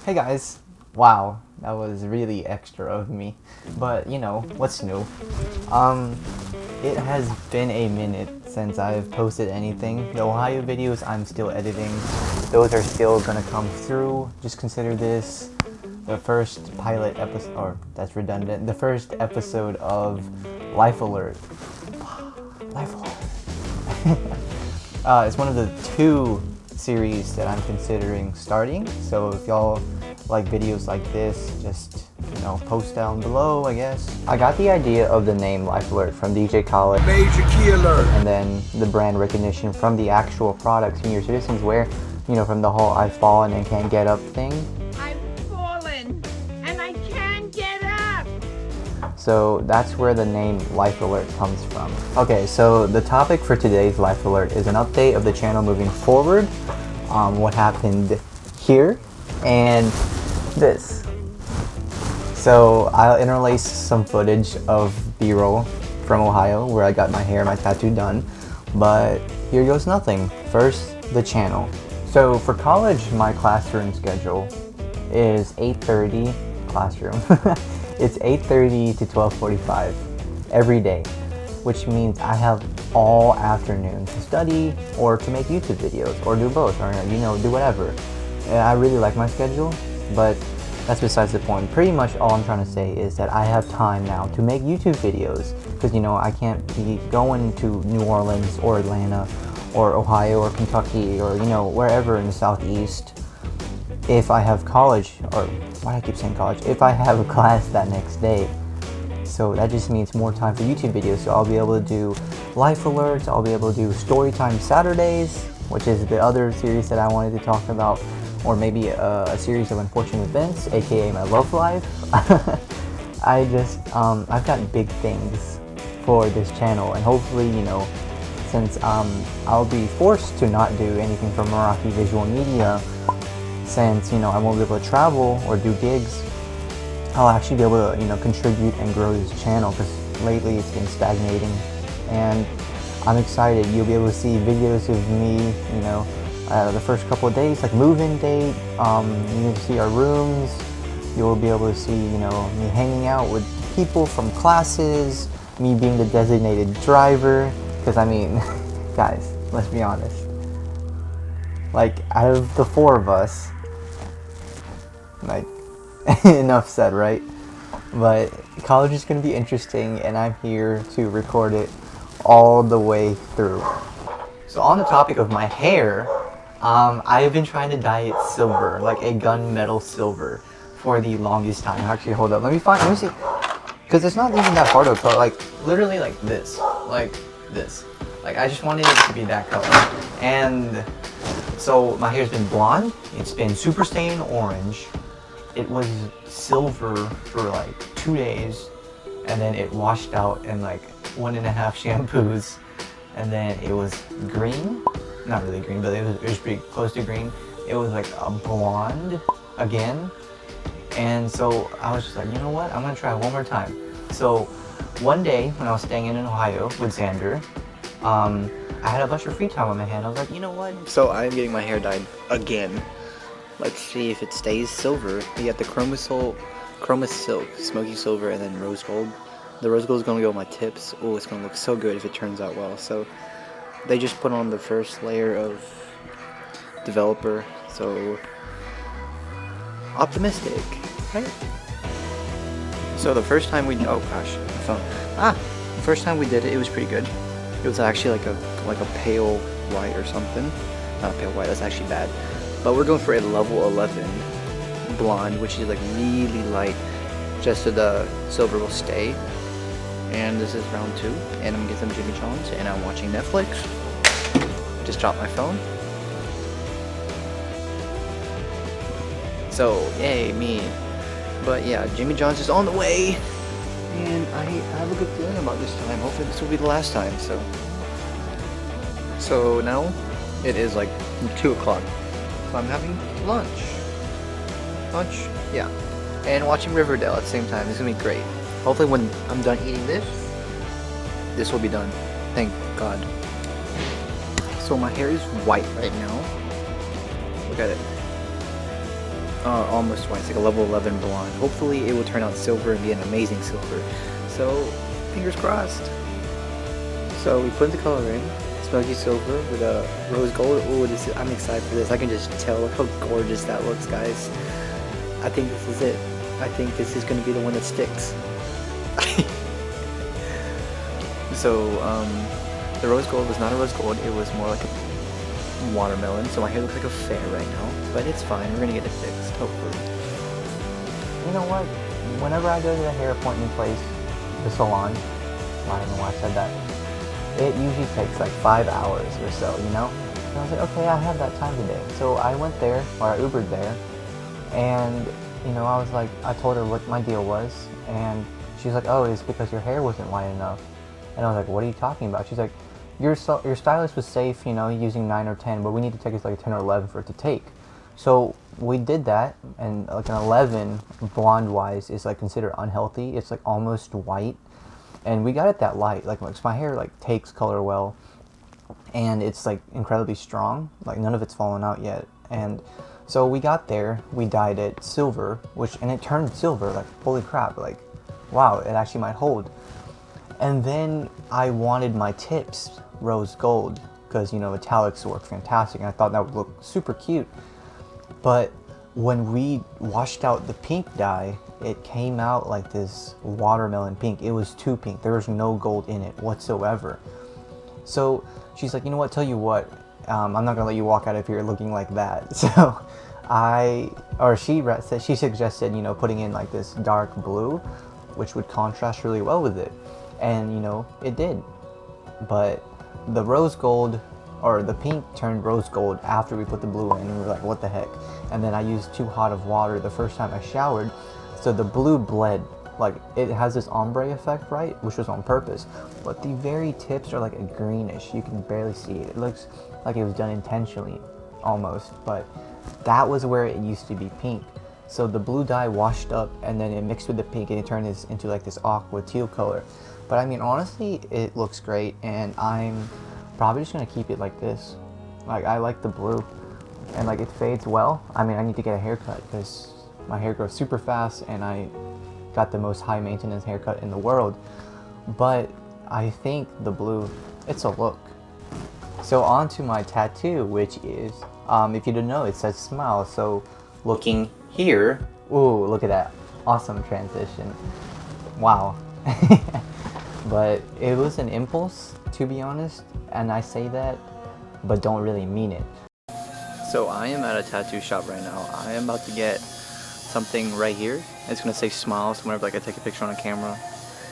Hey guys. Wow, that was really extra of me. But you know, what's new? Um, it has been a minute since I've posted anything. The Ohio videos I'm still editing. Those are still gonna come through. Just consider this the first pilot episode, or that's redundant, the first episode of Life Alert. Life Alert. It's one of the two series that I'm considering starting. So if y'all like videos like this, just post down below, I guess. I got the idea of the name Life Alert from DJ Khaled. Major key alert. And then the brand recognition from the actual products Senior Citizens wear, from the whole I've fallen and can't get up thing. I've fallen and I can't get up. So that's where the name Life Alert comes from. Okay, so the topic for today's Life Alert is an update of the channel moving forward, what happened here, and this. So I'll interlace some footage of B-roll from Ohio where I got my hair, my tattoo done, but here goes nothing. First, the channel. So for college, my classroom schedule is 8:30 classroom. It's 8:30 to 12:45 every day, which means I have all afternoon to study or to make YouTube videos or do both, or do whatever. I really like my schedule, but that's besides the point. Pretty much all I'm trying to say is that I have time now to make YouTube videos because I can't be going to New Orleans or Atlanta or Ohio or Kentucky or wherever in the southeast if I have college, or why do I keep saying college, if I have a class that next day. So that just means more time for YouTube videos. So I'll be able to do life alerts, I'll be able to do Storytime Saturdays, which is the other series that I wanted to talk about, or maybe a series of unfortunate events, aka my love life. I've got big things for this channel, and hopefully, since I'll be forced to not do anything from Meraki Visual Media, since I won't be able to travel or do gigs, I'll actually be able to contribute and grow this channel, because lately it's been stagnating, and I'm excited. You'll be able to see videos of me, the first couple of days, like move-in date. You can see our rooms. You'll be able to see me hanging out with people from classes, me being the designated driver, because guys, let's be honest, like out of the four of us, like enough said, right? But college is going to be interesting, and I'm here to record it all the way through. So on the topic of my hair, I've been trying to dye it silver, like a gunmetal silver, for the longest time. Actually, hold up, let me see, because it's not even that hard to color, like literally like this, like I just wanted it to be that color. And so my hair's been blonde, it's been super stained orange, it was silver for like 2 days, and then it washed out in like 1.5 shampoos, and then it was green, not really green, but it was pretty close to green. It was like a blonde again, and so I was just like, you know what, I'm gonna try one more time. So one day when I was staying in Ohio with Xander, I had a bunch of free time on my hand. I was like, you know what? So I'm getting my hair dyed again. Let's see if it stays silver. We got the Chroma Silk, Smoky Silver, and then Rose Gold. The Rose Gold is gonna go on my tips. Oh, it's gonna look so good if it turns out well. So they just put on the first layer of developer. So optimistic, right? So the first time oh gosh, my phone. The first time we did it, it was pretty good. It was actually like a pale white or something. Not pale white, that's actually bad. But we're going for a level 11 blonde, which is like really light, just so the silver will stay. And this is round 2, and I'm gonna get some Jimmy John's, and I'm watching Netflix. Just dropped my phone. So, yay, me. But yeah, Jimmy John's is on the way, and I have a good feeling about this time. Hopefully this will be the last time. So now it is like 2 o'clock. So I'm having lunch, yeah, and watching Riverdale at the same time. It's gonna be great. Hopefully when I'm done eating this will be done. Thank God. So my hair is white right now. Look at it. almost white. It's like a level 11 blonde. Hopefully it will turn out silver and be an amazing silver. So fingers crossed. So we put the color in. Smoky silver with a rose gold. Ooh, I'm excited for this. I can just tell how gorgeous that looks, guys. I think this is it. I think this is going to be the one that sticks. So, the rose gold was not a rose gold. It was more like a watermelon. So my hair looks like a fair right now. But it's fine. We're going to get it fixed, hopefully. You know what? Whenever I go to the hair appointment place, the salon, I don't know why I said that, it usually takes like 5 hours or so, you know? And I was like, okay, I have that time today. So I went there, or I Ubered there, and, you know, I was like, I told her what my deal was, and she's like, oh, it's because your hair wasn't white enough. And I was like, what are you talking about? She's like, your stylist was safe, you know, using 9 or 10, but we need to take it like 10 or 11 for it to take. So we did that, and like an 11, blonde-wise, is like considered unhealthy. It's like almost white. And we got it that light, like my hair like takes color well, and it's like incredibly strong, like none of it's fallen out yet. And so we got there, we dyed it silver, and it turned silver, like holy crap, like wow, it actually might hold. And then I wanted my tips rose gold, because you know metallics work fantastic, and I thought that would look super cute. But when we washed out the pink dye, it came out like this watermelon pink. It was too pink. There was no gold in it whatsoever. So she's like, you know what, tell you what, I'm not gonna let you walk out of here looking like that. So she suggested, you know, putting in like this dark blue, which would contrast really well with it. And you know, it did. But the rose gold, or the pink turned rose gold after we put the blue in, and we were like, what the heck? And then I used too hot of water the first time I showered, so the blue bled. Like, it has this ombre effect, right? Which was on purpose. But the very tips are like a greenish. You can barely see it. It looks like it was done intentionally, almost. But that was where it used to be pink. So the blue dye washed up, and then it mixed with the pink, and it turned this into like this aqua teal color. But I mean, honestly, it looks great, and I'm probably just gonna keep it like this. Like, I like the blue, and like it fades well. I mean, I need to get a haircut because my hair grows super fast, and I got the most high maintenance haircut in the world. But I think the blue, it's a look. So on to my tattoo, which is, if you didn't know, it says smile. So looking here, ooh, look at that, awesome transition. Wow. But it was an impulse, to be honest, and I say that, but don't really mean it. So I am at a tattoo shop right now. I am about to get something right here. It's gonna say smile, so whenever like I take a picture on a camera,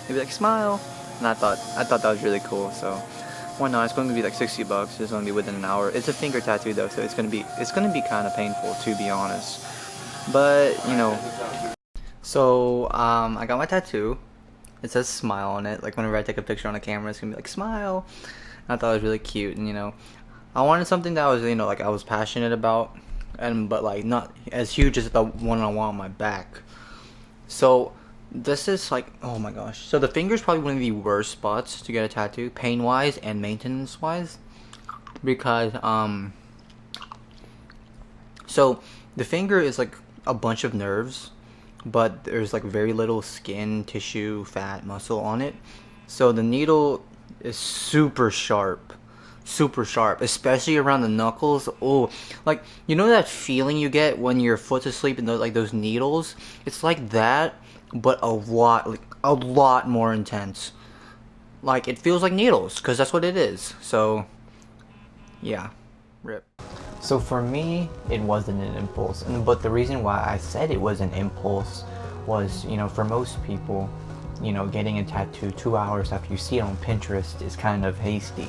it'll be like smile. And I thought that was really cool, so why not? It's going to be like $60. It's gonna be within an hour. It's a finger tattoo though, so it's gonna be kind of painful, to be honest. But you know. So I got my tattoo. It says smile on it. Like whenever I take a picture on a camera, it's gonna be like smile. And I thought it was really cute, and you know, I wanted something that was, you know, like I was passionate about, but like not as huge as the one I want on my back. So this is like, oh my gosh. So the finger is probably one of the worst spots to get a tattoo, pain wise and maintenance wise, because so the finger is like a bunch of nerves, but there's like very little skin, tissue, fat, muscle on it. So the needle is super sharp, especially around the knuckles. Oh, like, you know that feeling you get when your foot's asleep and like those needles? It's like that, but a lot more intense. Like, it feels like needles, because that's what it is. So yeah, rip. So for me, it wasn't an impulse, but the reason why I said it was an impulse was, you know, for most people, you know, getting a tattoo 2 hours after you see it on Pinterest is kind of hasty.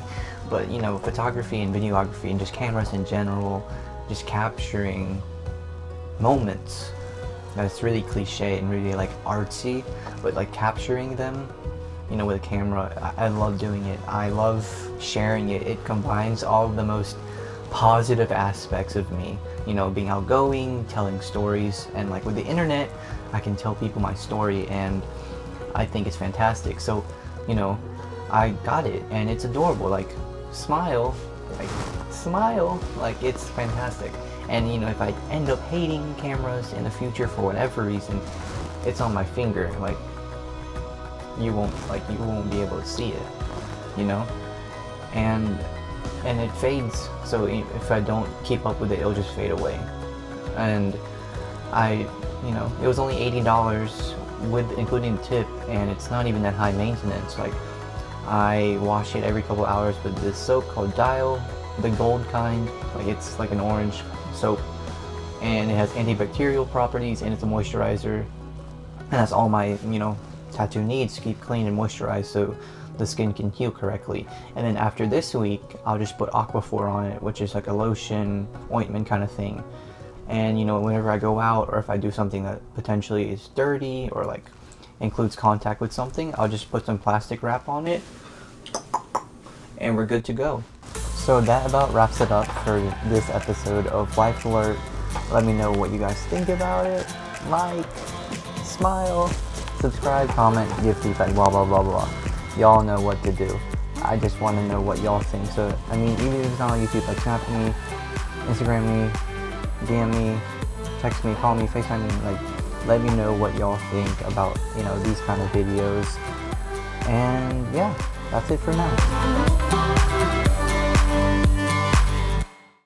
But, you know, photography and videography and just cameras in general, just capturing moments, that's really cliche and really like artsy, but like capturing them, you know, with a camera, I love doing it. I love sharing it. It combines all of the most positive aspects of me, you know, being outgoing, telling stories, and like with the internet, I can tell people my story, and I think it's fantastic. So, you know, I got it, and it's adorable. Like, smile, like it's fantastic. And you know, if I end up hating cameras in the future for whatever reason, it's on my finger. Like you won't be able to see it, you know. And it fades. So if I don't keep up with it, it'll just fade away. And you know, it was only $80 with including the tip, and it's not even that high maintenance. Like I wash it every couple hours with this soap called Dial, the gold kind. Like it's like an orange soap, and it has antibacterial properties, and it's a moisturizer, and that's all my, you know, tattoo needs to keep clean and moisturized so the skin can heal correctly. And then after this week, I'll just put Aquaphor on it, which is like a lotion ointment kind of thing. And you know, whenever I go out, or if I do something that potentially is dirty or like includes contact with something, I'll just put some plastic wrap on it and we're good to go. So that about wraps it up for this episode of Life Alert. Let me know what you guys think about it. Like, smile, subscribe, comment, give feedback, blah blah blah blah. Y'all know what to do. I just want to know what y'all think. So I mean, even if it's not on YouTube, like snap me, Instagram me, DM me, text me, call me, FaceTime me, like let me know what y'all think about, you know, these kind of videos. And yeah, that's it for now.